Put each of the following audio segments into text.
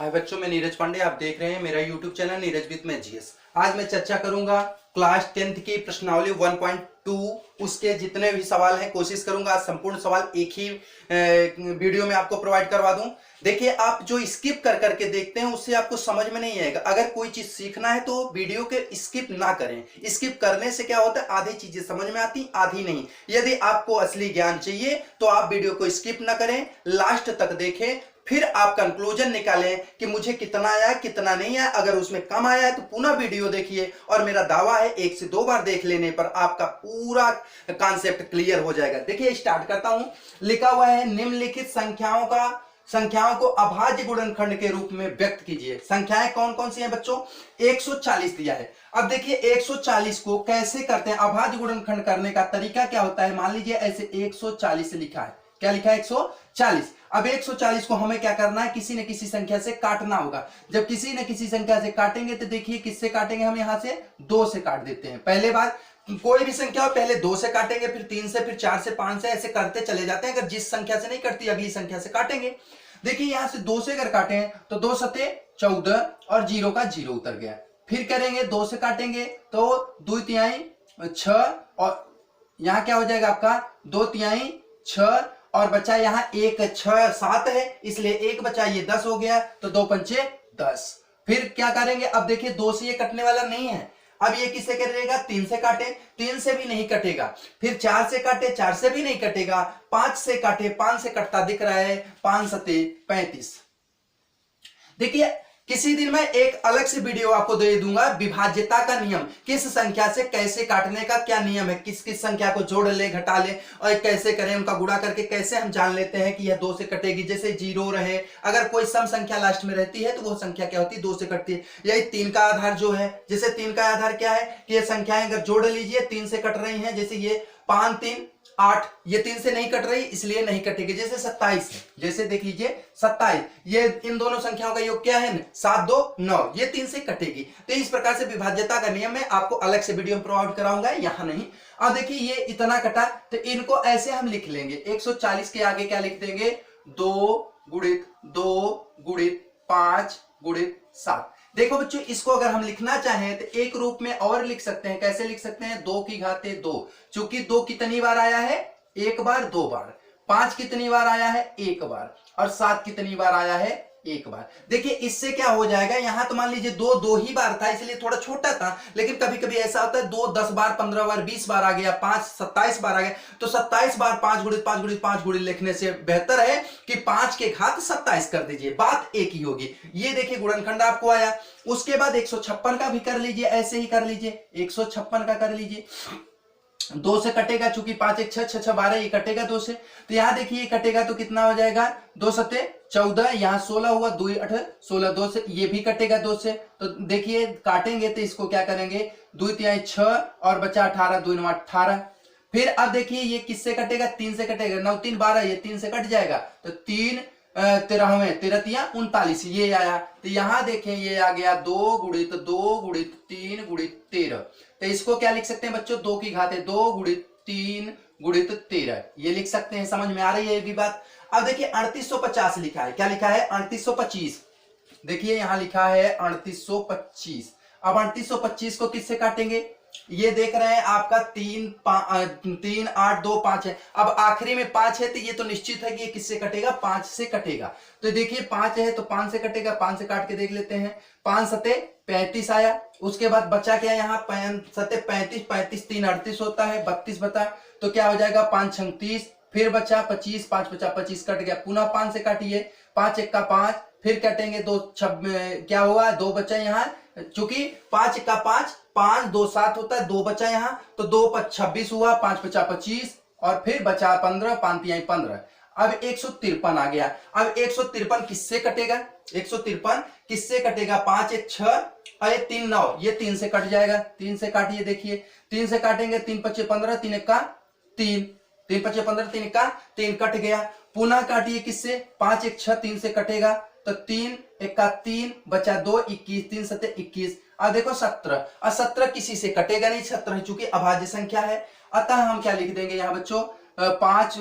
हाय बच्चों, मैं नीरज पांडे। आप देख रहे हैं मेरा यूट्यूब चैनल नीरज विद में जीएस। आज मैं चर्चा करूंगा क्लास 10th की प्रश्नावली 1.2 उसके जितने भी सवाल हैं कोशिश करूंगा आज संपूर्ण सवाल एक ही वीडियो में आपको प्रोवाइड करवा दूं। देखिए, आप जो स्किप कर करके देखते हैं उससे आपको समझ में नहीं आएगा। अगर कोई चीज सीखना है तो वीडियो के स्किप ना करें। स्किप करने से क्या होता है, आधी चीजें समझ में आती, आधी नहीं। यदि आपको असली ज्ञान चाहिए तो आप वीडियो को स्किप ना करें, लास्ट तक देखें, फिर आप कंक्लूजन निकालें कि मुझे कितना आया कितना नहीं आया। अगर उसमें कम आया है तो पुनः वीडियो देखिए, और मेरा दावा है 1 से 2 बार देख लेने पर आपका पूरा कॉन्सेप्ट क्लियर हो जाएगा। देखिए, स्टार्ट करता हूं। लिखा हुआ है निम्नलिखित संख्याओं को अभाज्य गुणनखंड के रूप में व्यक्त कीजिए। संख्याएं कौन कौन सी हैं बच्चों? 140 दिया है। अब देखिए 140 को कैसे करते हैं, अभाज्य गुणनखंड करने का तरीका क्या होता है। मान लीजिए ऐसे 140 लिखा है, क्या लिखा है 140। अब 140 को हमें क्या करना है, किसी न किसी संख्या से काटना होगा। जब किसी न किसी संख्या से काटेंगे तो देखिए किससे काटेंगे, हम यहां से 2 से काट देते हैं। पहले बार कोई भी संख्या हो, पहले 2 से काटेंगे, फिर 3 से, फिर 4 से, 5 से, ऐसे करते चले जाते हैं। अगर जिस संख्या से नहीं कटती अगली संख्या से काटेंगे। देखिए यहां से 2 से अगर काटे तो 2 सते 14 और 0 का 0 उतर गया। फिर करेंगे 2 से काटेंगे तो 2 तिहाई 6, और यहां क्या हो जाएगा आपका 2 तिहाई 6, और बचा यहाँ 1 6 7 है, इसलिए 1 बचा, ये 10 हो गया, तो 2 पंचे 10। फिर क्या करेंगे, अब देखिए 2 से ये कटने वाला नहीं है। अब ये किससे कटेगा, 3 से काटे, 3 से भी नहीं कटेगा। फिर 4 से काटे, 4 से भी नहीं कटेगा। 5 से काटे, 5 से कटता दिख रहा है, 5 सते 35। देखिए किसी दिन मैं एक अलग से वीडियो आपको दे दूंगा, विभाज्यता का नियम, किस संख्या से कैसे काटने का क्या नियम है, किस किस संख्या को जोड़ ले घटा ले और कैसे करें, उनका गुणा करके कैसे हम जान लेते हैं कि यह 2 से कटेगी। जैसे 0 रहे, अगर कोई सम संख्या लास्ट में रहती है तो वो संख्या क्या होती है, 2 से कटती है। यही 3 का आधार जो है, जैसे 3 का आधार क्या है कि ये संख्याएं अगर जोड़ लीजिए 3 से कट रही है। जैसे ये 5 3 8, ये 3 से नहीं कट रही इसलिए नहीं कटेगी। जैसे 27 है, जैसे देख लीजिए 27, ये इन दोनों संख्याओं का योग क्या है, 7 2 9, ये 3 से कटेगी। तो इस प्रकार से विभाज्यता का नियम है, आपको अलग से वीडियो में प्रोवाइड कराऊंगा, यहां नहीं। अब देखिए ये इतना कटा, तो इनको ऐसे हम लिख लेंगे। 140 के आगे क्या लिख देंगे, 2 गुणित 2 गुणित 5 गुणित 7। देखो बच्चों, इसको अगर हम लिखना चाहें तो एक रूप में और लिख सकते हैं। कैसे लिख सकते हैं, 2 की घाते 2, चूंकि 2 कितनी बार आया है, 1 बार 2 बार। 5 कितनी बार आया है, 1 बार। और 7 कितनी बार आया है, 1 बार। देखिए इससे क्या हो जाएगा, यहां तो मान लीजिए 2 2 ही बार था इसलिए थोड़ा छोटा था, लेकिन कभी कभी ऐसा होता है 2 10 बार 15 बार 20 बार आ गया, 5 27 बार आ गया। तो 27 बार 5 गुणित 5 गुणित 5 गुणित लिखने से बेहतर है कि 5 के घात 27 कर दीजिए, बात एक ही होगी। ये देखिए गुणनखंड आपको आया। उसके बाद 156 का भी कर लीजिए, ऐसे ही कर लीजिए, 156 का कर लीजिए। 2 से कटेगा, चूंकि 5 1 6 6 6 12, ये कटेगा 2 से। तो यहां देखिए कटेगा तो कितना हो जाएगा, 2 सते 14, यहां 16 हुआ, 2 8 16, 2 से ये भी कटेगा 2 से। तो देखिए काटेंगे तो इसको क्या करेंगे, 2 तिहाई 6 और बचा 18, 2 9 18। फिर अब देखिए ये किससे कटेगा, 3 से कटेगा, 9 3 12, ये 3 से कट जाएगा, तो 3 13वें 13 तिया 39, ये आया। तो यहां देखें ये आ गया 2 गुणित 2 गुणित 3 गुणित 13। तो इसको क्या लिख सकते हैं बच्चों, 2 की घाते 2 गुणित 3 गुणित 13, ये लिख सकते हैं। समझ में आ रही है ये भी बात। अब देखिए 3850 लिखा है, क्या लिखा है, 3825। देखिए यहां लिखा है 3825। अब 3825 को किससे काटेंगे, ये देख रहे हैं आपका 3 8 2 5 है। अब आखिरी में 5 है तो ये तो निश्चित है कि ये किससे कटेगा, 5 से कटेगा। तो देखिए 5 है तो 5 से कटेगा, 5 से काट के देख लेते हैं। 5 सते 35 आया। उसके बाद बचा क्या, यहाँ 5 सते 35, 35 3 38 होता है, 32 बता, तो क्या हो जाएगा 5 6 30। फिर बचा 25, 5 बचा 25 कट गया, पुनः 5 से काटिए, 5 1 का 5, फिर कटेंगे 2 क्या हुआ, 2 बचा यहाँ, चूंकि 5 1 का 5 5 2 7 होता है, 2 बचा यहाँ, तो 2 5 26 हुआ, 5 बचा 25, और फिर बचा 15, 5 तिहाई 15। अब 153 आ गया। अब 153 किससे कटेगा, 153 किससे कटेगा, 5 1 6 और 3 9, ये 3 से कट जाएगा। 3 से काटिए, देखिए 3 से काटेंगे, 3 5 15, 3 1 का 3, 3 5 15, 3 1 का 3 कट गया। पुनः काटिए किससे, 5 1 6 3 से कटेगा, तो 3 1 का 3 बचा 2 21, 3 सते 21। अब देखो 17, और 17 किसी से कटेगा नहीं, 17 चूंकि अभाज्य संख्या है। अतः हम क्या लिख देंगे यहाँ बच्चों, 5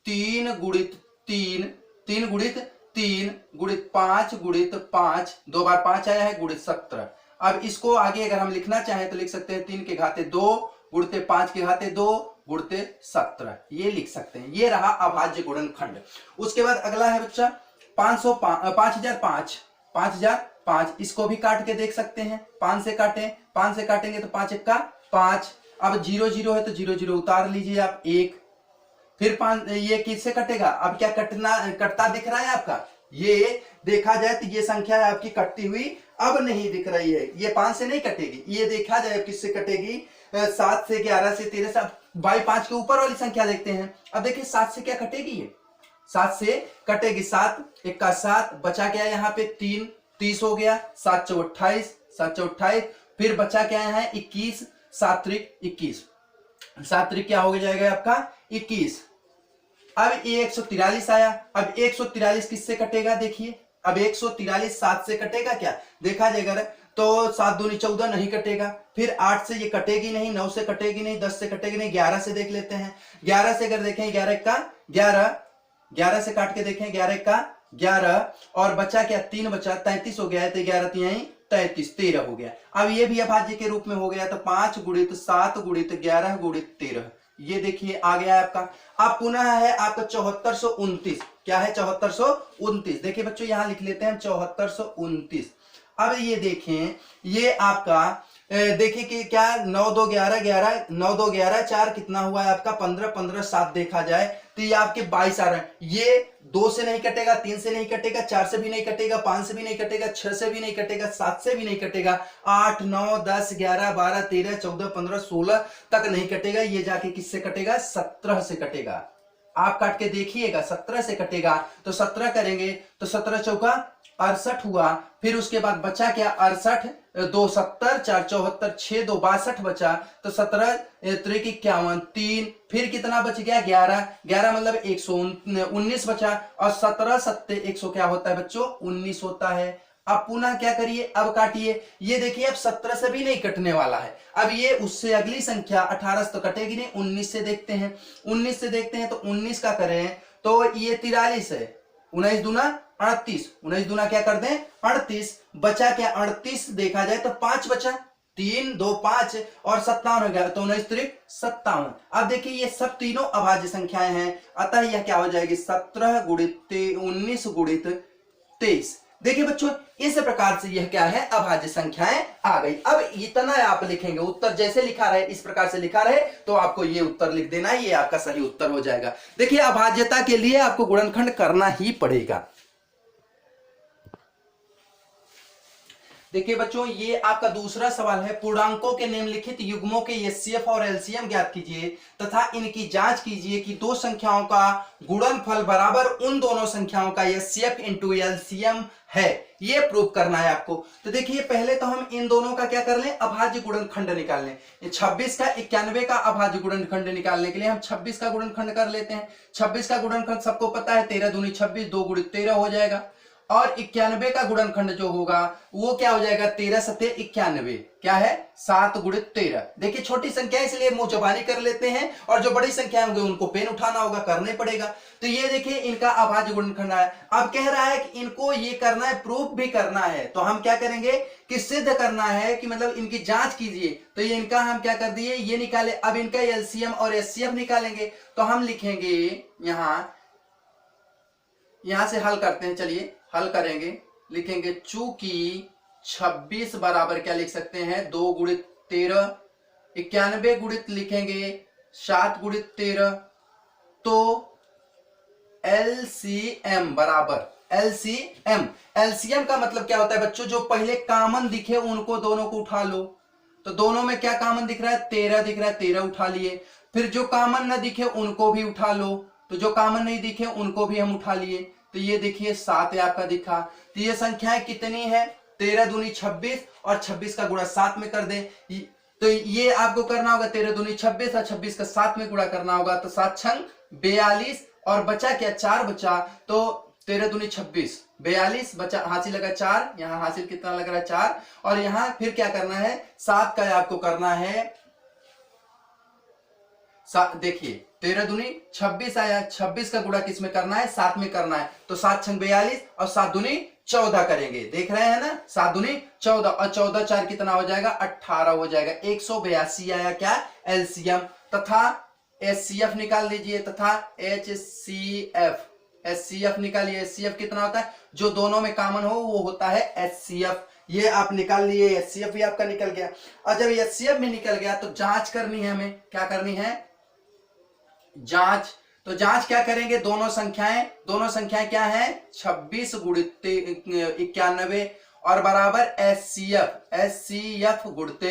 3 गुणित 3 3 गुणित 3 गुणित 5 गुणित 5, 2 बार 5 आया है, गुणित 17। अब इसको आगे अगर हम लिखना चाहें तो लिख सकते हैं 3 के घाते 2 गुणित 5 के घाते 2 गुणित 17, ये लिख सकते हैं। ये रहा अभाज्य गुणनखंड। उसके बाद अगला है बच्चा 5005, इसको भी काट के देख सकते हैं। 5 से काटें, 5 से काटेंगे तो 5 का 5। अब 0 0 है तो 0 0 उतार लीजिए आप, 1। फिर 5, ये किससे कटेगा? अब क्या कटता दिख रहा है आपका? ये देखा जाए तो ये संख्या है आपकी कटती हुई अब नहीं दिख रही है, ये 5 से नहीं कटेगी। ये देखा जाए किससे कटेगी? 7 से, 11 से, 13 से। बाई 5 के ऊपर वाली संख्या देखते हैं। अब देखिए 7 से क्या कटेगी? ये 7 से कटेगी, 7 1 का 7, बचा क्या यहाँ पे 3, 30 हो गया, 7 चौ 28, 7 चौ 28। फिर बचा क्या है 21, 7 त्रिक 21, 7 त्रिक क्या हो जाएगा आपका 21। अब ये 143 आया। अब 143 किससे कटेगा? देखिए अब 143 7 से कटेगा क्या? देखा जाएगा तो 7 दूनी 14 नहीं कटेगा। फिर 8 से ये कटेगी नहीं, 9 से कटेगी नहीं, 10 से कटेगी नहीं। 11 से देख लेते हैं। 11 से अगर देखें 11 का 11, 11 से काट के देखें 11 का 11, और बचा क्या 3 बचा, 33 हो गया है, तो 11 3 33, 13 हो गया। अब ये भी अभाज्य के रूप में हो गया, तो 5 गुणित 7 गुणित 11 गुणित 13, ये देखिए आ गया है आपका। अब पुनः है आपका 7429। क्या है? 7429। देखिए बच्चों यहां लिख लेते हैं 7429। अब ये देखें, ये आपका देखिए कि क्या 9 2 11 11, 9 2 11 4 कितना हुआ है आपका 15, 15 7 देखा जाए तो ये आपके 22 आ रहे हैं। ये 2 से नहीं कटेगा, 3 से नहीं कटेगा, 4 से भी नहीं कटेगा, 5 से भी नहीं कटेगा, 6 से भी नहीं कटेगा, 7 से भी नहीं कटेगा, 8 9 10 11 12 13 14 15 16 तक नहीं कटेगा। ये जाके किससे कटेगा? 17 से कटेगा। आप काट के देखिएगा, 17 से कटेगा। तो 17 करेंगे तो 17 चौका 68 हुआ। फिर उसके बाद बचा क्या 68, 2 70, 4 74, 6 2 62 बचा। तो 17 त्रिक 51, 3। फिर कितना बच गया 11, 11 मतलब 119 बचा। और 17 7 100 क्या होता है बच्चों? 19 होता है। अब पुनः क्या करिए, अब काटिए। ये देखिए अब 17 से भी नहीं कटने वाला है। अब ये उससे अगली संख्या 18 से तो कटेगी नहीं, 19 से देखते हैं। 19 से देखते हैं तो 19 का करें तो ये 43 है, 19 दूना 38, 19 दूना क्या कर दें 38। बचा क्या 38 देखा जाए तो 5 बचा, 3 2 5 और 57 हो गया, तो 19 त्रिक 57। अब देखिए ये सब तीनों अभाज्य संख्याएं हैं, अतः यह क्या हो जाएगी 17 गुणित 19 गुणित 23। देखिए बच्चों इस प्रकार से यह क्या है अभाज्य संख्याएं आ गई। अब इतना आप लिखेंगे, उत्तर जैसे लिखा रहे इस प्रकार से लिखा रहे तो आपको ये उत्तर लिख देना, ये आपका सही उत्तर हो जाएगा। देखिए अभाज्यता के लिए आपको गुणनखंड करना ही पड़ेगा। देखिए बच्चों ये आपका दूसरा सवाल है, पूर्णांकों के निम्नलिखित युग्मों के एचसीएफ और एलसीएम ज्ञात कीजिए तथा इनकी जांच कीजिए कि दो संख्याओं का गुणनफल बराबर उन दोनों संख्याओं का एचसीएफ इंटू एलसीएम है, ये प्रूव करना है आपको। तो देखिए पहले तो हम इन दोनों का क्या कर लें, अभाज्य गुणनखंड निकाल लें। 26 का 91 का अभाज्य गुणनखंड निकालने के लिए हम 26 का गुणनखंड कर लेते हैं। 26 का गुणनखंड सबको पता है 13 दूनी 26, 2 गुणित 13 हो जाएगा। और 91 का गुणनखंड जो होगा वो क्या हो जाएगा 13 सत्ते 91, क्या है 7 गुणित 13। देखिए छोटी संख्या इसलिए मुंह जबानी कर लेते हैं, और जो बड़ी संख्या होंगे उनको पेन उठाना होगा, करने पड़ेगा। तो ये देखिए इनका अभाज्य गुणनखंड है। अब कह रहा है कि इनको ये करना है, प्रूफ भी करना है। तो हम क्या करेंगे कि सिद्ध करना है कि मतलब इनकी जांच कीजिए। तो ये इनका हम क्या कर दिए, ये निकाले। अब इनका एलसीएम और एचसीएफ निकालेंगे। तो हम लिखेंगे यहां से हल करते हैं, चलिए हल करेंगे। लिखेंगे चूंकि 26 बराबर क्या लिख सकते हैं 2 गुणित 13, 91 गुणित लिखेंगे 7 गुणित 13, तो एलसीएम बराबर एलसीएम। एलसीएम का मतलब क्या होता है बच्चों, जो पहले कॉमन दिखे उनको दोनों को उठा लो। तो दोनों में क्या कॉमन दिख रहा है 13 दिख रहा है, 13 उठा लिए। फिर जो कॉमन ना दिखे उनको भी उठा लो, तो जो कॉमन नहीं दिखे उनको भी हम उठा लिए। तो ये देखिए 7 है आपका दिखा। तो ये संख्याएं कितनी है 13 दूनी 26 और 26 का गुणा 7 में कर दे। तो ये आपको करना होगा 13 दूनी 26 और 26 का 7 में गुणा करना होगा। तो 7 छंग 42 और बचा क्या 4 बचा। तो 13 दूनी 26, 42 बचा, हासिल लगा 4, यहाँ हासिल कितना लग रहा है 4। और यहाँ फिर क्या करना है 7 का आपको करना है, देखिए 13 दूनी 26 आया, 26 का गुणा किस में करना है 7 में करना है। तो 7 छंग 42 और 7 दूनी 14 करेंगे, देख रहे हैं ना, 7 दूनी 14 और 14 4 कितना हो जाएगा 18 हो जाएगा। 182 आया क्या एलसीएम, तथा एचसीएफ निकाल लीजिए, तथा एचसीएफ निकालिए। एचसीएफ कितना होता है, जो दोनों में कॉमन हो वो होता है एचसीएफ। ये आप निकाल लिए, एचसीएफ भी आपका निकल गया। और जब एचसीएफ भी निकल गया तो जांच करनी है, हमें क्या करनी है, जांच। तो जांच क्या करेंगे, दोनों संख्याएं क्या है 26 गुणित 91 और बराबर एचसीएफ गुणित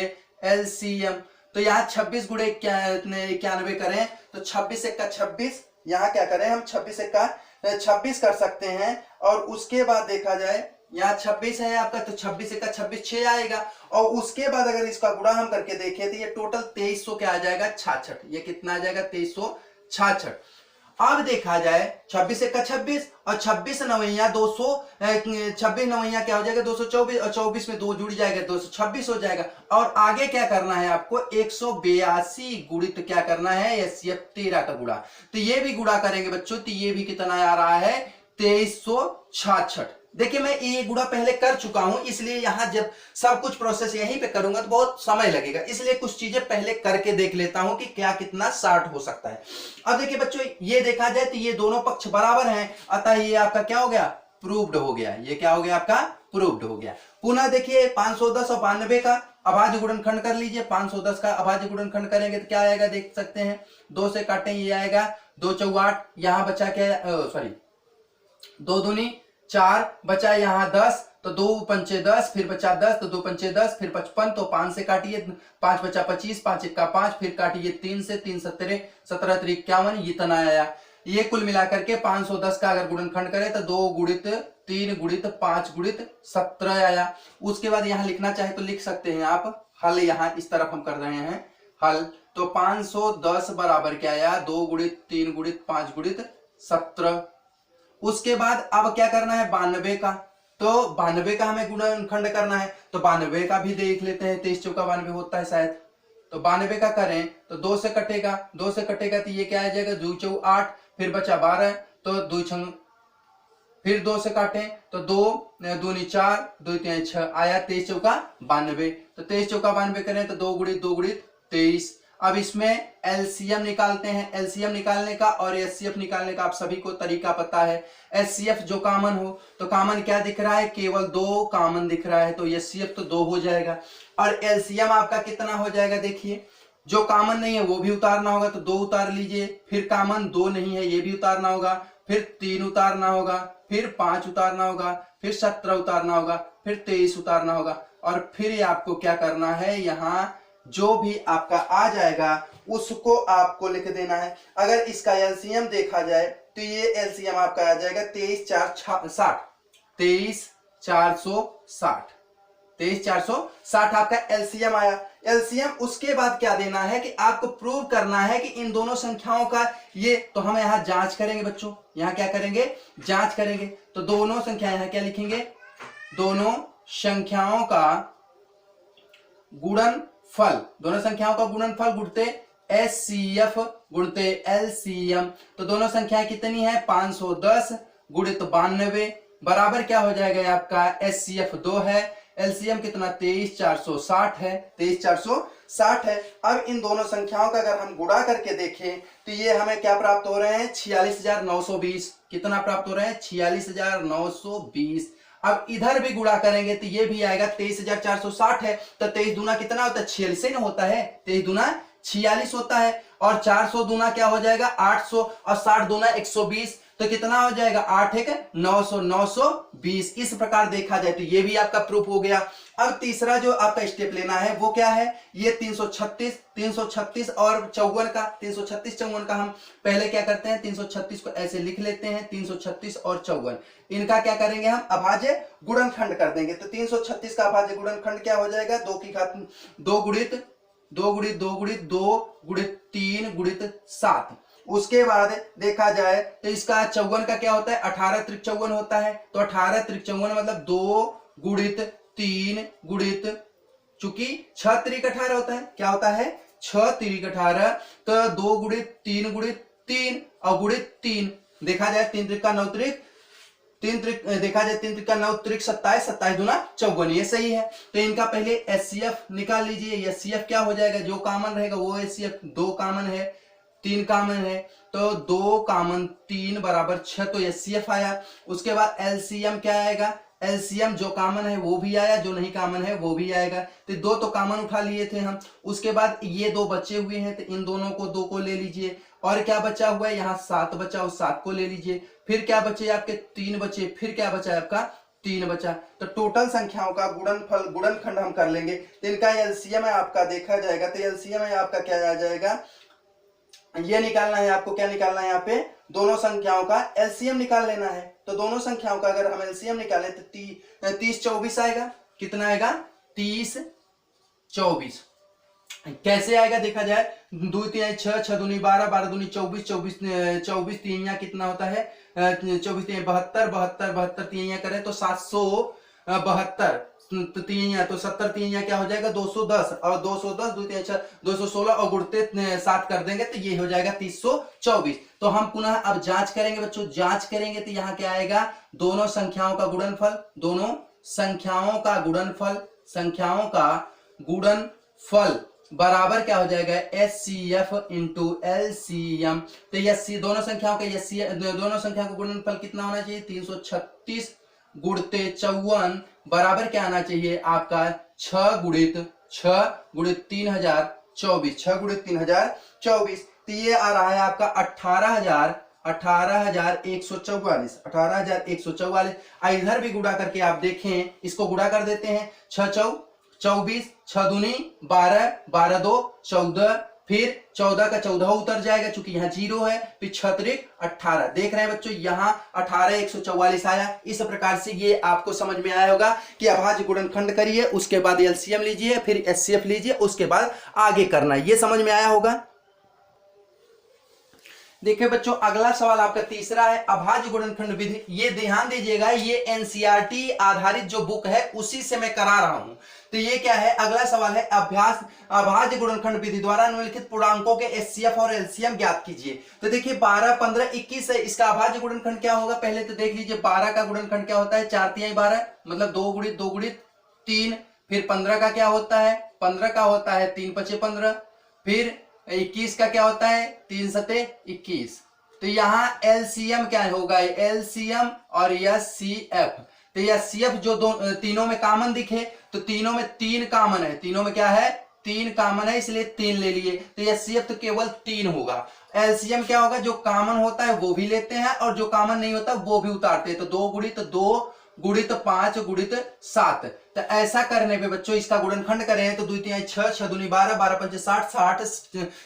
एलसीएम। तो यहाँ 26 गुणे 91 करें तो 26 एक्का 26, यहाँ क्या करें हम 26 एक्का 26 कर सकते हैं। और उसके बाद देखा जाए यहाँ 26 है आपका, तो 26 एक्का 26 6 आएगा। और उसके बाद अगर इसका गुणा हम करके देखें तो ये टोटल 2300 क्या आ जाएगा 66। ये कितना आ जाएगा 2366। अब देखा जाए 26 एक्का 26 और 26 नवैया 200, 26 नवैया क्या हो जाएगा 224 और 24 में 2 जुड़ जाएगा 226 हो जाएगा। और आगे क्या करना है आपको 182 गुणित क्या करना है एचसीएफ 13 का गुणा। तो ये भी गुणा करेंगे बच्चों, तो ये भी कितना आ रहा है 2366। देखिए मैं ये गुणा पहले कर चुका हूं, इसलिए यहां जब सब कुछ प्रोसेस यहीं पे करूंगा तो बहुत समय लगेगा, इसलिए कुछ चीजें पहले करके देख लेता हूं कि क्या कितना शार्ट हो सकता है। अब देखिए बच्चों ये देखा जाए तो ये दोनों पक्ष बराबर हैं, अतः ये आपका क्या हो गया प्रूव्ड हो गया। ये क्या हो गया आपका प्रूव्ड हो गया। पुनः देखिए 510 और 92 का अभाज्य गुणनखंड कर लीजिए। 510 का अभाज्य गुणनखंड करेंगे तो क्या आएगा देख सकते हैं, 2 से काटें ये आएगा 2 चौक 8, यहां बचा क्या सॉरी 2 दूनी 4, बचा यहाँ 10, तो 2 पंचे 10, फिर बचा 10, तो 2 पंचे 10, फिर 55, तो 5 से काटिए 5 बचा 25, 5 एक्का 5, फिर काटिए 3 से 3 17, 17 3 51, ये तना आया। ये कुल मिलाकर के 510 का अगर गुणनखंड करें तो 2 गुणित 3 गुणित 5 गुणित 17 आया। उसके बाद यहाँ लिखना चाहे तो लिख सकते हैं आप, हल यहाँ इस तरफ हम कर रहे हैं हल। तो 510 बराबर क्या आया 2 गुणित 3 गुणित 5 गुणित 17। उसके बाद अब क्या करना है 92 का, तो 92 का हमें गुणनखंड करना है, तो 92 का भी देख लेते हैं। 23 चौका 92 होता है शायद, तो 92 का करें तो 2 से कटेगा, 2 से कटेगा तो ये क्या आ जाएगा 2 चौक 8, फिर बचा 12, तो 2 छंग, फिर 2 से काटें तो 2 दूनी 4, 2 3 6 आया 23 चौका 92। तो 23 चौका 92 करें तो 2 गुणित 2 गुणित 23। अब इसमें एलसीएम निकालते हैं। एलसीएम निकालने का और एचसीएफ निकालने का आप सभी को तरीका पता है। एचसीएफ जो कॉमन हो तो कॉमन क्या दिख रहा है, केवल 2 कॉमन दिख रहा है, तो एचसीएफ तो 2 हो जाएगा। और एलसीएम आपका कितना हो जाएगा, देखिए जो कॉमन नहीं है वो भी उतारना होगा, तो 2 उतार लीजिए, फिर कॉमन 2 नहीं है ये भी उतारना होगा, फिर 3 उतारना होगा, फिर 5 उतारना होगा, फिर 17 उतारना होगा, फिर 23 उतारना होगा। और फिर आपको क्या करना है, यहाँ जो भी आपका आ जाएगा उसको आपको लिख देना है। अगर इसका एलसीएम देखा जाए तो ये एलसीएम आपका आ जाएगा 23,460, 23,460, 23,460 आपका एलसीएम आया। एलसीएम उसके बाद क्या देना है कि आपको प्रूव करना है कि इन दोनों संख्याओं का ये, तो हम यहाँ जांच करेंगे बच्चों, यहाँ क्या करेंगे जांच करेंगे। तो दोनों संख्याएं यहाँ क्या लिखेंगे, दोनों संख्याओं का गुणनफल, दोनों संख्याओं का गुणनफल गुणते एचसीएफ गुणते एलसीएम। तो दोनों संख्याएं कितनी है 510 गुणित 92 बराबर क्या हो जाएगा आपका एचसीएफ 2 है, एलसीएम कितना 23,460 है, 23,460 है। अब इन दोनों संख्याओं का अगर हम गुणा करके देखें तो ये हमें क्या प्राप्त हो रहे हैं 46,920। कितना प्राप्त हो रहे हैं 46,920। अब इधर भी गुणा करेंगे तो ये भी आएगा 23,460 है, तो 23 दूना कितना होता है 46 ना होता है, 23 दूना 46 होता है। और 400 दूना क्या हो जाएगा 800, और 60 दूना 120, तो कितना हो जाएगा 8 एक 900, 920। इस प्रकार देखा जाए तो ये भी आपका प्रूफ हो गया। अब तीसरा जो आपका स्टेप लेना है वो क्या है, ये 336 और 54 का, 336 54 का हम पहले क्या करते हैं 336 को ऐसे लिख लेते हैं, 336 और 54 इनका क्या करेंगे हम अभाज्य गुणनखंड कर देंगे। तो 336 का अभाज्य गुणनखंड क्या हो जाएगा 2 की घात 2 गुणित 2 गुणित 2 गुणित 2 गुणित 3 गुणित 7। उसके बाद देखा जाए तो इसका 54 का क्या होता है 18 त्रिक 54 होता है, तो 18 त्रिक 54 मतलब 2 गुणित 3 गुणित, चूंकि 6 त्रिक 18 होता है, क्या होता है 6 त्रिक 18, तो 2 गुणित 3 गुणित 3 और गुणित 3। देखा जाए 3 त्रिक का 9 त्रिक तीन त्रिक देखा जाए, 3 त्रिक का 9 त्रिक 27, 27 दूना 54, ये सही है। तो इनका पहले एचसीएफ निकाल लीजिए। एचसीएफ क्या हो जाएगा, जो कॉमन रहेगा वो एचसीएफ, 2 कॉमन है 3 कॉमन है, तो 2 कॉमन 3 बराबर 6, तो एचसीएफ आया। उसके बाद एलसीएम क्या आएगा, एलसीएम जो कॉमन है वो भी आया, जो नहीं कॉमन है वो भी आएगा। तो 2 तो कॉमन उठा लिए थे हम। उसके बाद ये 2 बचे हुए हैं, तो इन दोनों को 2 को ले लीजिए। और क्या बचा हुआ है, यहाँ 7 बचा, उस 7 को ले लीजिए। फिर क्या बचे आपके, 3 बचे। फिर क्या बचा है आपका, 3 बचा। तो टोटल संख्याओं का गुणनफल, गुणनखंड हम कर लेंगे। तो इनका एलसीएम है आपका देखा जाएगा, तो एलसीएम है आपका क्या आ जाएगा, ये निकालना है आपको। क्या निकालना है यहाँ पे, दोनों संख्याओं का एलसीएम निकाल लेना है। तो दोनों संख्याओं का अगर हम एलसीएम निकालें तो 30 24 आएगा। कितना आएगा, 30 24। कैसे आएगा देखा जाए, 2 3 6, 6 दूनी 12, 12 दूनी 24, 24 तीन कितना होता है, 24 3 72, 72 72 तीन करें तो 772, तो तीन तो 70 तीन क्या हो जाएगा, 210, और 210 2 3 6 216, और गुणते 7 कर देंगे तो ये हो जाएगा 324। तो हम पुनः अब जांच करेंगे बच्चों, जांच करेंगे तो यहाँ क्या आएगा, दोनों संख्याओं का गुणनफल, दोनों संख्याओं का गुणनफल, संख्याओं का गुणनफल बराबर क्या हो जाएगा, एचसीएफ इंटू एलसीएम। तो ये दोनों संख्याओं का दोनों संख्याओं का गुणनफल कितना होना चाहिए, 336 गुणते 54 बराबर क्या आना चाहिए आपका, 6 गुणित 3024, 6 गुणित 3024। तो ये आ रहा है आपका 18,144, 18,144। इधर भी गुणा करके आप देखें, इसको गुणा कर देते हैं, 6 चौ 24, 6 दूनी 12, 12 2 14, फिर 14 का 14 उतर जाएगा चूंकि यहाँ 0 है, फिर 6 त्रिक 18। देख रहे हैं बच्चों, यहाँ 18,144 आया। इस प्रकार से ये आपको समझ में आया होगा कि अभाज्य गुणनखंड करिए, उसके बाद एलसीएम लीजिए, फिर एचसीएफ लीजिए, उसके बाद आगे करना, ये समझ में आया होगा। देखिए बच्चों, अगला सवाल आपका तीसरा है, अभाज्य गुणनखंड विधि। ये ध्यान दीजिएगा, ये एनसीईआरटी आधारित जो बुक है उसी से मैं करा रहा हूं। तो ये क्या है, अगला सवाल है, अभाज्य गुणनखंड विधि द्वारा निम्नलिखित पूर्णांकों के एचसीएफ और एलसीएम ज्ञात कीजिए। तो देखिए 12 15 21 है, इसका अभाज्य गुणनखंड क्या होगा, पहले तो देख लीजिए 12 का गुणनखंड क्या होता है, 4 तिहाई 12, मतलब 2 गुणित 2 गुणित 3। फिर 15 का क्या होता है, 15 का होता है 3 5 15। फिर 21 का क्या होता है, 3 7 21। तो यहाँ एलसीएम क्या होगा, एलसीएम और एचसीएफ। तो एचसीएफ जो तीनों में कॉमन दिखे, तो तीनों में 3 कॉमन है, तीनों में क्या है, 3 कॉमन है, इसलिए 3 ले लिए। तो एचसीएफ तो केवल 3 होगा। एलसीएम क्या होगा, जो कॉमन होता है वो भी लेते हैं और जो कॉमन नहीं होता वो भी उतारते हैं। तो 2 गुणित 2 गुणित 5 गुणित 7। तो ऐसा करने पे बच्चों इसका गुणनखंड करें तो 2 3 6, 6 दूनी 12, 12 5 60, 60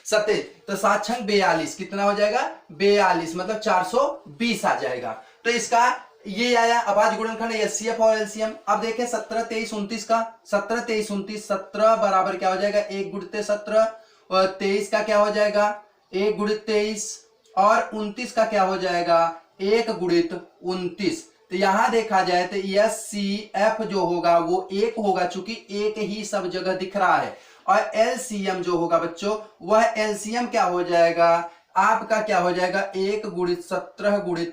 7, तो 7 6 42, कितना हो जाएगा, 42, मतलब 420 आ जाएगा। तो इसका ये आया अभाज्य गुणनखंड एचसीएफ और एलसीएम। अब देखें 17 23 29 का, 17 23 29, 17 बराबर क्या हो जाएगा, 1 गुणित 17, और 23 का क्या हो जाएगा, 1 गुणित 23, और 29 का क्या हो जाएगा, 1 गुणित 29। तो यहां देखा जाए तो एचसीएफ जो होगा वो 1 होगा, चूंकि 1 ही सब जगह दिख रहा है। और एलसीएम जो होगा बच्चों, वह एलसीएम क्या हो जाएगा आपका, क्या हो जाएगा, 1 गुणित 17 गुणित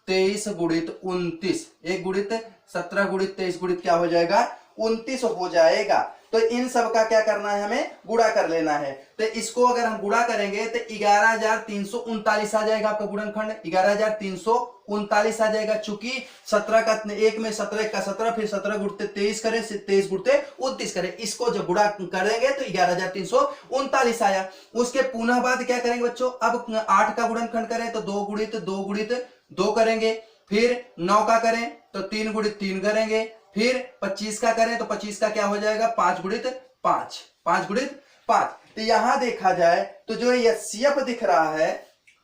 23 गुणित 29, 1 गुणित 17 गुणित 23 गुणित क्या हो जाएगा, 29 हो जाएगा। तो इन सब का क्या करना है, हमें गुणा कर लेना है। तो इसको अगर हम गुणा करेंगे तो 11,339 आ जाएगा आपका गुणनखंड, 11,339 आ जाएगा। चूंकि 17 का 1 में 17 का 17, फिर 17 गुणते 23 करें, 23 गुणते 29 करें, इसको जब गुणा करेंगे तो 11,339 आया। उसके पुनः बाद क्या करेंगे बच्चों, अब 8 का गुणनखंड करें तो 2 गुणित 2 गुणित 2 करेंगे। फिर 9 का करें तो 3 गुणित 3 करेंगे। फिर 25 का करें तो 25 का क्या हो जाएगा, 5 गुणित 5, 5 गुणित 5। तो यहां देखा जाए तो जो एचसीएफ दिख रहा है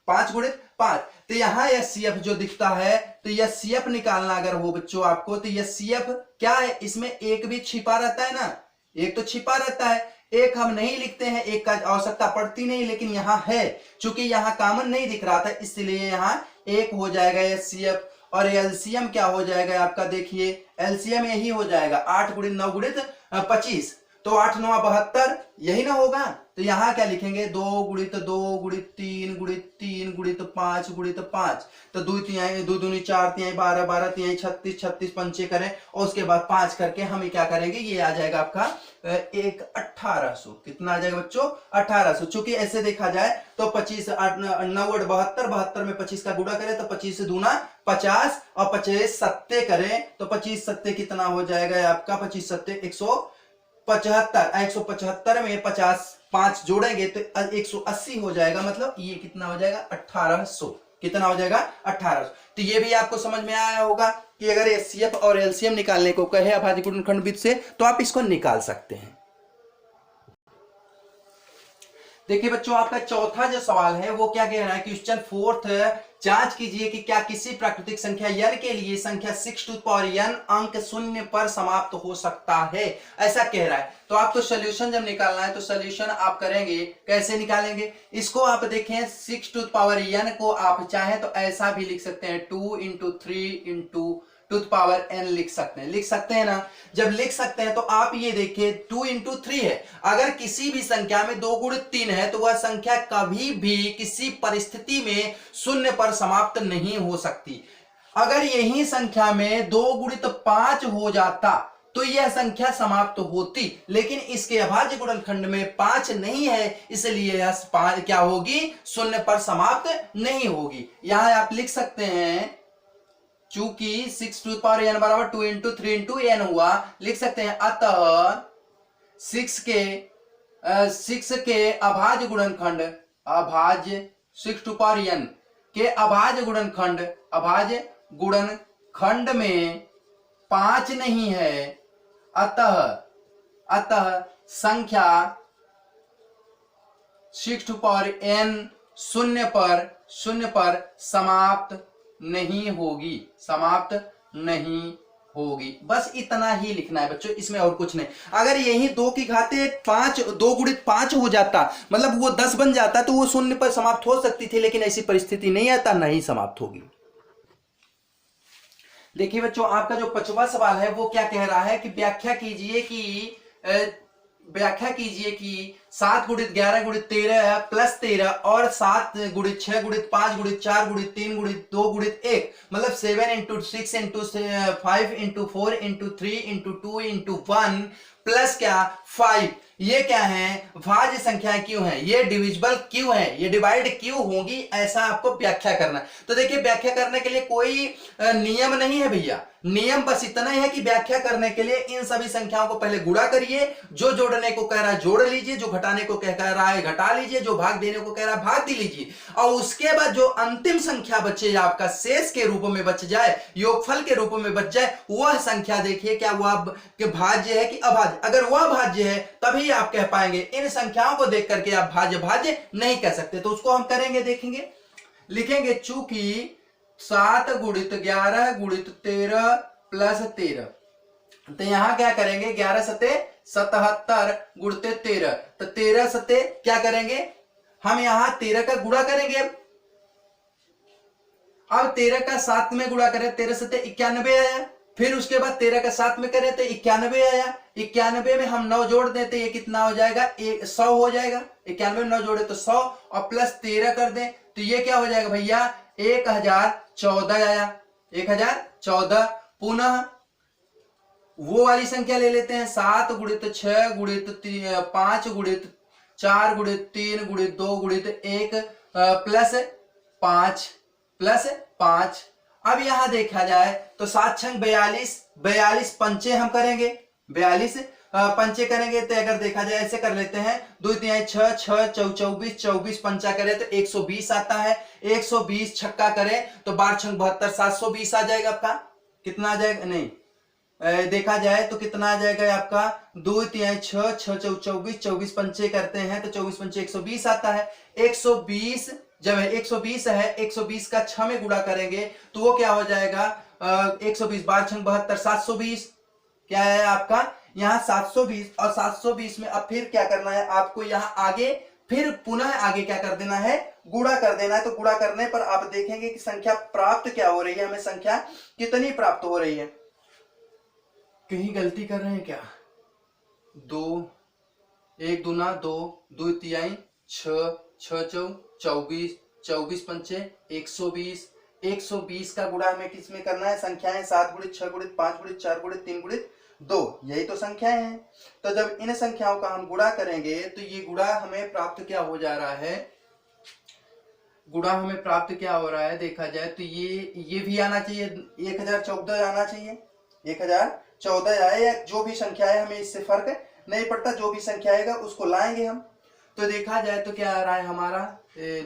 5 गुणित 5, तो यहां एचसीएफ जो दिखता है, तो एचसीएफ निकालना अगर हो बच्चों आपको, तो एचसीएफ क्या है, इसमें एक भी छिपा रहता है ना, एक तो छिपा रहता है, एक हम नहीं लिखते हैं, एक का आवश्यकता पड़ती नहीं, लेकिन यहाँ है, चूंकि यहाँ कॉमन नहीं दिख रहा था इसलिए यहाँ 1 हो जाएगा एचसीएफ। और एलसीएम क्या हो जाएगा आपका, देखिए एलसीएम यही हो जाएगा 8 गुणित 9 गुणित 25, तो 8 9 72, यही ना होगा। तो यहां क्या लिखेंगे, 2 गुणित 2 गुणित 3 गुणित 3 गुणित 5 गुणित 5, तो 2 तिहाई 2 दूनी 4 तिहाई 12 12 तिहाई 36 36 पंचे करें और उसके बाद 5 करके हम क्या करेंगे, ये आ जाएगा आपका 1800। कितना आ जाएगा बच्चों, 1800। चूंकि ऐसे देखा जाए तो 25 8 9 72, 72 में 25 का गुणा करें तो 25 से दूना 50 और 25 सत्ते करें तो 25 सत्ते कितना हो जाएगा आपका, 25 सत्ते 175, 175 में 50 5 जोड़ेंगे तो 180 हो जाएगा। मतलब ये कितना हो जाएगा, 1800। कितना हो जाएगा, 1800। तो ये भी आपको समझ में आया होगा कि अगर एचसीएफ और एलसीएम निकालने को कहे अभाज्य गुणनखंड विधि से तो आप इसको निकाल सकते हैं। देखिए बच्चों, आपका चौथा जो सवाल है वो क्या कह रहा है, क्वेश्चन 4 जांच कीजिए कि क्या किसी प्राकृतिक संख्या n के लिए संख्या 6 टू पावर n अंक शून्य पर समाप्त हो सकता है, ऐसा कह रहा है। तो आपको सोल्यूशन जब निकालना है तो सोल्यूशन आप करेंगे, कैसे निकालेंगे इसको, आप देखें 6 टू पावर n को आप चाहे तो ऐसा भी लिख सकते हैं, 2 into 3 into two power n लिख सकते हैं ना। जब लिख सकते हैं तो आप ये देखिए 2 इंटू 3 है, अगर किसी भी संख्या में 2 गुणित 3 है तो वह संख्या कभी भी किसी परिस्थिति में शून्य पर समाप्त नहीं हो सकती। अगर यही संख्या में 2 गुणित 5 हो जाता तो यह संख्या समाप्त होती, लेकिन इसके अभाज्य गुणनखंड में 5 नहीं है, इसलिए यह क्या होगी, शून्य पर समाप्त नहीं होगी। यहां आप लिख सकते हैं, चूंकि 6 टू पावर n बराबर 2 इंटू 3 इंटू n हुआ, लिख सकते हैं अतः 6 के अभाज्य गुणनखंड, अभाज्य 6 टू पावर n के अभाज्य गुणनखंड में 5 नहीं है, अतः संख्या 6 टू पावर n शून्य पर समाप्त नहीं होगी। बस इतना ही लिखना है बच्चों, इसमें और कुछ नहीं। अगर यही 2 की घाते 5 2 गुणित 5 हो जाता, मतलब वो 10 बन जाता, तो वो शून्य पर समाप्त हो सकती थी, लेकिन ऐसी परिस्थिति नहीं आता, नहीं समाप्त होगी। देखिए बच्चों, आपका जो 5वां सवाल है वो क्या कह रहा है कि व्याख्या कीजिए कि 7 गुणित 11 गुणित 13 प्लस 13 और 7 गुणित 6 गुणित 5 गुणित 4 गुणित 3 गुणित 2 गुणित 1, मतलब 7 into 6 into 5 into 4 into 3 into 2 into 1 plus क्या 5, ये क्या है, भाज्य संख्याएं क्यों है, ये डिविजिबल क्यों है, ये डिवाइड क्यों होंगी, ऐसा आपको व्याख्या करना है। तो देखिए, व्याख्या करने के लिए कोई नियम नहीं है भैया, नियम बस इतना ही है कि व्याख्या करने के लिए इन सभी संख्याओं को पहले गुणा करिए, जो जोड़ने को कह रहा है जोड़ लीजिए, जो घटाने को कह रहा है घटा लीजिए, जो भाग देने को कह रहा है भाग दे लीजिए, और उसके बाद जो अंतिम संख्या बचे आपका शेष के रूप में बच जाए, योगफल के रूप में बच जाए, वह संख्या देखिए क्या वह भाज्य है कि अभाज्य। अगर वह भाज्य है तभी आप कह पाएंगे, इन संख्याओं को देख करके आप भाज्य नहीं कह सकते। तो उसको हम करेंगे, देखेंगे, लिखेंगे, चूंकि 7 गुणित 11 गुणित 13 प्लस 13, तो यहां क्या करेंगे, 11 सते 77 गुणित 13, तो 13 सते क्या करेंगे, हम यहां 13 का गुणा करेंगे। अब 13 का 7 में गुणा करें, 13 सते 91 आया, फिर उसके बाद 13 का 7 में करें तो 91 आया, 91 में हम 9 जोड़ देते, ये कितना हो जाएगा, 100 हो जाएगा। 91 में 9 जोड़े तो 100 और प्लस 13 कर दें तो ये क्या हो जाएगा भैया, 1014 आया, 1014। पुनः वो वाली संख्या ले लेते हैं, 7 गुणित 6 गुणित 5 गुणित 4 गुणित 3 गुणित 2 गुणित 1 प्लस 5। अब यहां देखा जाए तो 7 छंग 42 पंचे हम करेंगे, 42 पंचे करेंगे। तो अगर देखा जाए ऐसे कर लेते हैं, 2 3 6 6 24 24 पंचा करें तो 120 आता है, 120 छक्का करें तो 12 छंग 72 720 आ जाएगा आपका। कितना आ जाएगा, नहीं देखा जाए तो कितना आ जाएगा आपका, 2 3 6 6 24 24 पंचे करते हैं तो 24 पंचे 120 आता है। 120 जब 120 है, 120 का 6 में गुणा करेंगे तो वो क्या हो जाएगा, 120 12 छंग 72 720, क्या है आपका यहाँ 720। और 720 में अब फिर क्या करना है आपको, यहाँ आगे फिर पुनः आगे क्या कर देना है, गुणा कर देना है। तो गुणा करने पर आप देखेंगे कि संख्या प्राप्त क्या हो रही है, हमें संख्या कितनी प्राप्त हो रही है। कहीं गलती कर रहे हैं क्या, दो, एक दूना दो, दो तिहाई छः, छः चौ 24, 24 पंचे 120। 120 का गुणा हमें किस में करना है? संख्याएं 7 गुणित 6 गुणित 5 गुणित 4 गुणित 3 गुणित 2, यही तो संख्याएं हैं। तो जब इन संख्याओं का हम गुणा करेंगे तो ये गुणा हमें प्राप्त क्या हो जा रहा है? गुणा हमें प्राप्त क्या हो रहा है देखा जाए तो ये भी आना चाहिए, 1014 आना चाहिए, 1014 आए, या जो भी संख्या है हमें इससे फर्क नहीं पड़ता, जो भी संख्या आएगा उसको लाएंगे हम। तो देखा जाए तो क्या आ रहा है हमारा?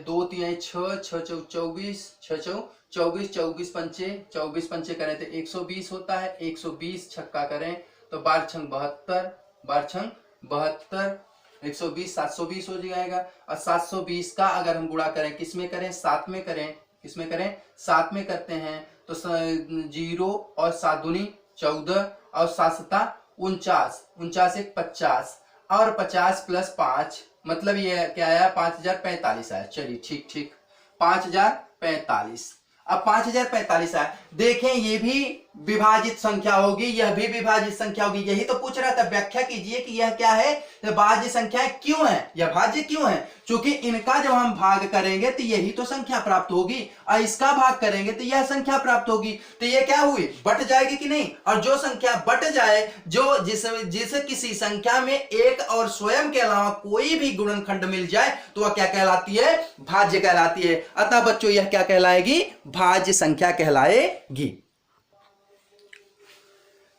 2 तिहाई 6, 6 चौ 24, 6 चौ 24, 24 पंचे करें तो 120 होता है। 120 छक्का करें तो 12 छंग 72, 12 छंग 72, 120 720 हो जाएगा। और 720 का अगर हम गुणा करें किस में करें? 7 में करें। किस में करें? 7 में करते हैं तो 0 और 7 दूनी 14 और 7 सता 49, 49 एक 50 और 50 प्लस 5 मतलब ये क्या आया? 5045 आया। चलिए ठीक ठीक 5045। अब 5045 आया। देखें ये भी विभाजित संख्या होगी, यह भी विभाजित संख्या होगी। यही तो पूछ रहा था, व्याख्या कीजिए कि यह क्या है? भाज्य संख्याएं क्यों है? यह भाज्य क्यों है? क्योंकि इनका जब हम भाग करेंगे तो यही तो संख्या प्राप्त होगी, और इसका भाग करेंगे तो यह संख्या प्राप्त होगी। तो ये क्या हुई? बट जाएगी कि नहीं? और जो संख्या बट जाए, जो जिस किसी संख्या में एक और स्वयं के अलावा कोई भी गुणनखंड मिल जाए तो वह क्या कहलाती है? भाज्य कहलाती है। अतः बच्चों यह क्या कहलाएगी? भाज्य संख्या कहलाएगी।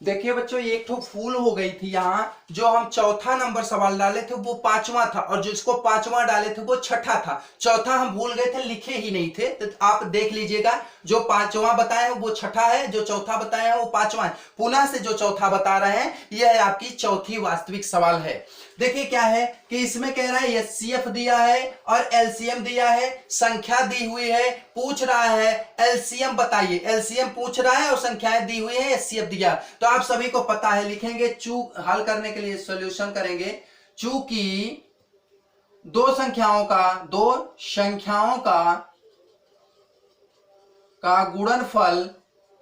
देखिए बच्चों, एक तो फूल हो गई थी यहां। जो हम चौथा नंबर सवाल डाले थे वो 5वां था, और जिसको 5वां डाले थे वो 6ठा था। चौथा हम भूल गए थे, लिखे ही नहीं थे, तो आप देख लीजिएगा। जो 5वां बताए वो 6ठा है, जो चौथा बताया है वो 5वां है। पुनः से जो चौथा बता रहे हैं यह आपकी चौथी वास्तविक सवाल है। देखिए क्या है कि इसमें कह रहा है एचसीएफ दिया है और एलसीएम दिया है, संख्या दी हुई है, पूछ रहा है एलसीएम बताइए। एलसीएम पूछ रहा है और संख्याएं दी हुई है, एचसीएफ दिया। तो आप सभी को पता है, लिखेंगे चूक हल करने के लिए सॉल्यूशन करेंगे। चूंकि दो संख्याओं का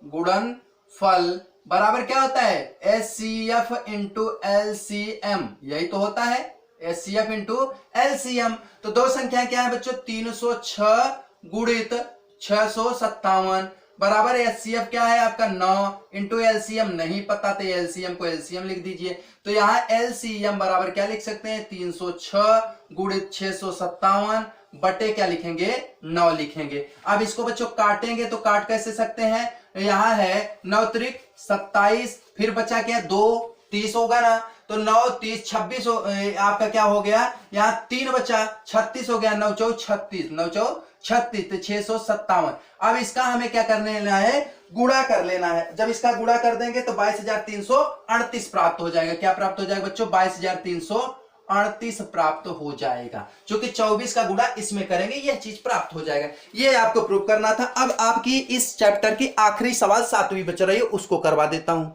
गुणनफल बराबर क्या होता है? एचसीएफ इंटू एलसीएम, यही तो होता है, एचसीएफ इंटू एलसीएम। तो दो संख्या क्या है बच्चों? 306 गुणित 657 बराबर एचसीएफ क्या है आपका? 9 इंटू एलसीएम नहीं पता तो एलसीएम को एलसीएम लिख दीजिए। तो यहाँ एलसीएम बराबर क्या लिख सकते हैं? 306 गुणित 657 बटे क्या लिखेंगे? 9 लिखेंगे। अब इसको बच्चों काटेंगे तो काट कैसे सकते हैं? यहाँ है 9 त्रिक 27, फिर बचा क्या? 2 30 होगा ना, तो 9 30 26 आपका क्या हो गया? यहाँ 3 बचा 36 हो गया। 9 चौ 36, 9 चौ 36 तो 657। अब इसका हमें क्या करने लेना है? गुणा कर लेना है। जब इसका गुणा कर देंगे तो 22,338 प्राप्त हो जाएगा। क्या प्राप्त हो जाएगा बच्चों? 22,338 प्राप्त हो जाएगा। क्योंकि 24 का गुणा इसमें करेंगे, यह चीज प्राप्त हो जाएगा। यह आपको प्रूव करना था। अब आपकी इस चैप्टर की आखिरी सवाल 7वीं बच रही है, उसको करवा देता हूं।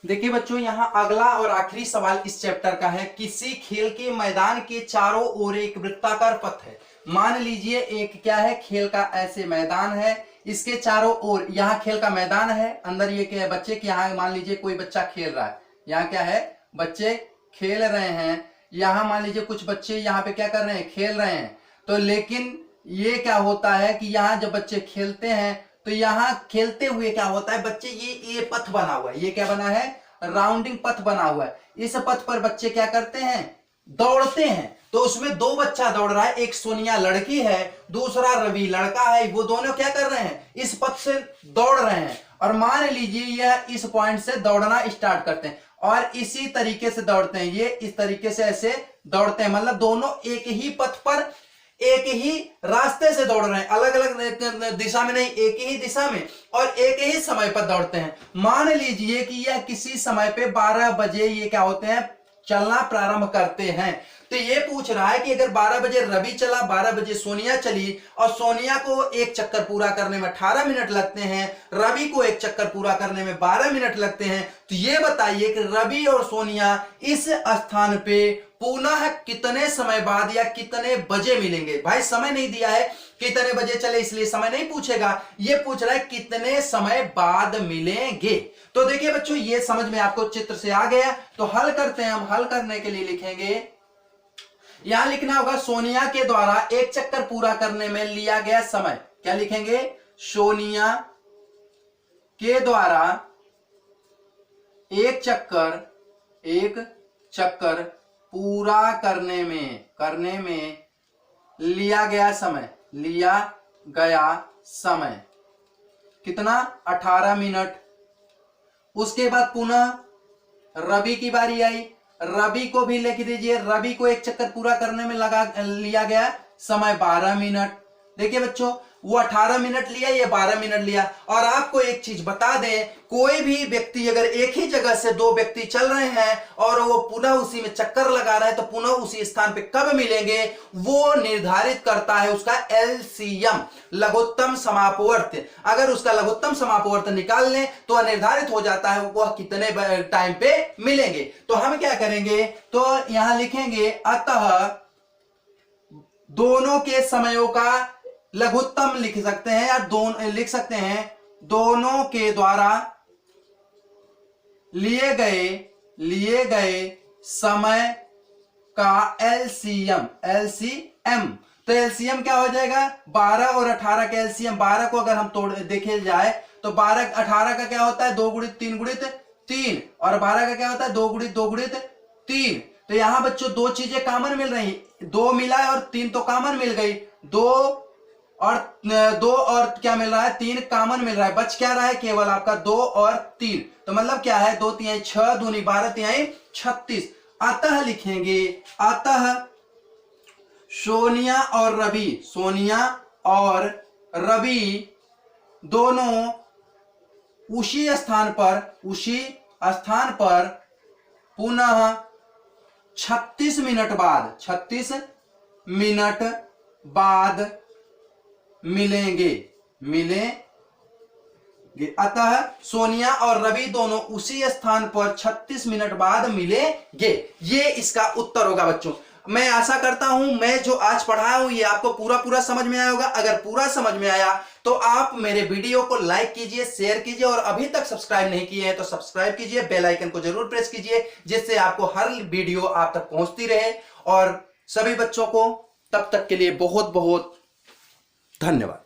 देखिए बच्चों, यहां अगला और आखिरी सवाल इस चैप्टर का है। किसी खेल के मैदान के चारों ओर एक वृत्ताकार पथ है। मान लीजिए एक क्या है? खेल का ऐसे मैदान है, इसके चारों ओर यहाँ खेल का मैदान है, अंदर ये क्या है? बच्चे के यहाँ मान लीजिए कोई बच्चा खेल रहा है, यहाँ क्या है? बच्चे खेल रहे हैं। यहाँ मान लीजिए कुछ बच्चे यहाँ पे क्या कर रहे हैं? खेल रहे हैं। तो लेकिन ये क्या होता है कि यहाँ जब बच्चे खेलते हैं तो यहाँ खेलते हुए क्या होता है बच्चे? ये पथ बना हुआ है, ये क्या बना है? राउंडिंग पथ बना हुआ है। इस पथ पर बच्चे क्या करते हैं? दौड़ते हैं। तो उसमें 2 बच्चा दौड़ रहा है, एक सोनिया लड़की है, दूसरा रवि लड़का है। वो दोनों क्या कर रहे हैं? इस पथ से दौड़ रहे हैं। और मान लीजिए यह इस पॉइंट से दौड़ना स्टार्ट करते हैं और इसी तरीके से दौड़ते हैं। ये इस तरीके से ऐसे दौड़ते हैं, मतलब दोनों एक ही पथ पर एक ही रास्ते से दौड़ रहे हैं, अलग अलग दिशा में नहीं, एक ही दिशा में और एक ही समय पर दौड़ते हैं। मान लीजिए कि यह किसी समय पे 12 बजे ये क्या होते हैं? चलना प्रारंभ करते हैं। तो ये पूछ रहा है कि अगर 12 बजे रवि चला, 12 बजे सोनिया चली, और सोनिया को एक चक्कर पूरा करने में 18 मिनट लगते हैं, रवि को एक चक्कर पूरा करने में 12 मिनट लगते हैं, तो ये बताइए कि रवि और सोनिया इस स्थान पे पुनः कितने समय बाद या कितने बजे मिलेंगे। भाई समय नहीं दिया है कितने बजे चले, इसलिए समय नहीं पूछेगा, ये पूछ रहा है कितने समय बाद मिलेंगे। तो देखिए बच्चों ये समझ में आपको चित्र से आ गया, तो हल करते हैं हम। हल करने के लिए लिखेंगे, यहां लिखना होगा सोनिया के द्वारा एक चक्कर पूरा करने में लिया गया समय। क्या लिखेंगे? सोनिया के द्वारा एक चक्कर पूरा करने में लिया गया समय कितना? 18 मिनट। उसके बाद पुनः रवि की बारी आई, रवि को भी लिख दीजिए, रवि को एक चक्कर पूरा करने में लिया गया समय 12 मिनट। देखिए बच्चों वो 18 मिनट लिया, ये 12 मिनट लिया। और आपको एक चीज बता दें, कोई भी व्यक्ति अगर एक ही जगह से दो व्यक्ति चल रहे हैं और वो पुनः उसी में चक्कर लगा रहे हैं, तो पुनः उसी स्थान पे कब मिलेंगे वो निर्धारित करता है उसका एलसीएम, लघुत्तम समापवर्त। अगर उसका लघुत्तम समापवर्त निकाल लें तो निर्धारित हो जाता है वह कितने टाइम पे मिलेंगे। तो हम क्या करेंगे, तो यहां लिखेंगे अतः दोनों के समयों का लघुत्तम लिख सकते हैं या लिख सकते हैं दोनों के द्वारा लिए गए समय का एलसीएम। तो एलसीएम क्या हो जाएगा? 12 और 18 का एलसीएम, 12 को अगर हम देखे जाए तो 12 18 का क्या होता है? 2 गुणित 3 गुणित 3, और 12 का क्या होता है? 2 गुणित 2 गुणित 3। तो यहां बच्चों दो चीजें कॉमन मिल रही, 2 मिला है और 3 तो कॉमन मिल गई, 2 और क्या मिल रहा है? 3 कॉमन मिल रहा है, बच क्या रहा है? केवल आपका 2 और 3। तो मतलब क्या है? 2 तिहाई 6 दूनी 12 तिहाई 36। अतः लिखेंगे, अतः सोनिया और रवि दोनों उसी स्थान पर पुनः 36 मिनट बाद मिलेंगे। अतः सोनिया और रवि दोनों उसी स्थान पर 36 मिनट बाद मिलेंगे। ये इसका उत्तर होगा बच्चों। मैं आशा करता हूं मैं जो आज पढ़ाया हूं ये आपको पूरा समझ में आया होगा। अगर पूरा समझ में आया तो आप मेरे वीडियो को लाइक कीजिए, शेयर कीजिए, और अभी तक सब्सक्राइब नहीं किए हैं तो सब्सक्राइब कीजिए, बेल आइकन को जरूर प्रेस कीजिए, जिससे आपको हर वीडियो आप तक पहुंचती रहे। और सभी बच्चों को तब तक के लिए बहुत बहुत धन्यवाद।